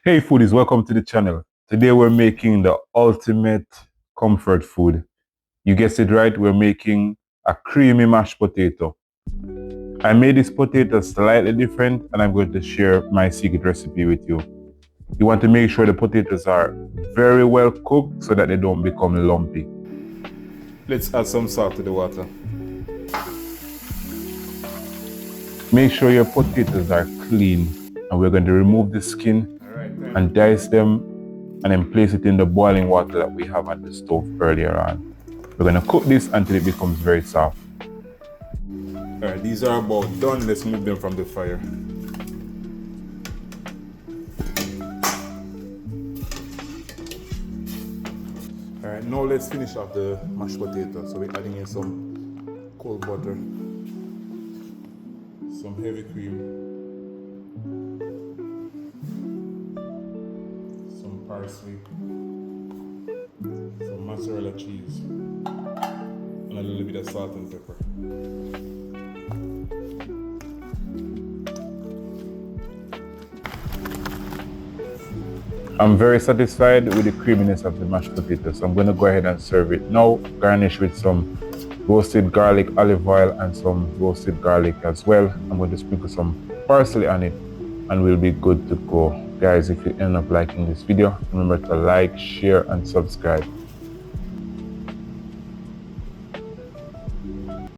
Hey foodies, welcome to the channel. Today we're making the ultimate comfort food. You guessed it right, we're making a creamy mashed potato. I made this potato slightly different and I'm going to share my secret recipe with you. You want to make sure the potatoes are very well cooked so that they don't become lumpy. Let's add some salt to the water. Make sure your potatoes are clean and we're going to remove the skin and dice them and then place it in the boiling water that we have at the stove earlier on. We're going to cook this until it becomes very soft. Alright, these are about done. Let's move them from the fire. Alright, now let's finish off the mashed potato. So we're adding in some cold butter, some heavy cream, some parsley, some mozzarella cheese, and a little bit of salt and pepper. I'm very satisfied with the creaminess of the mashed potatoes, so I'm going to go ahead and serve it now. Garnish with some roasted garlic, olive oil, and some roasted garlic as well. I'm going to sprinkle some parsley on it and we'll be good to go. Guys, if you end up liking this video, remember to like, share, and subscribe.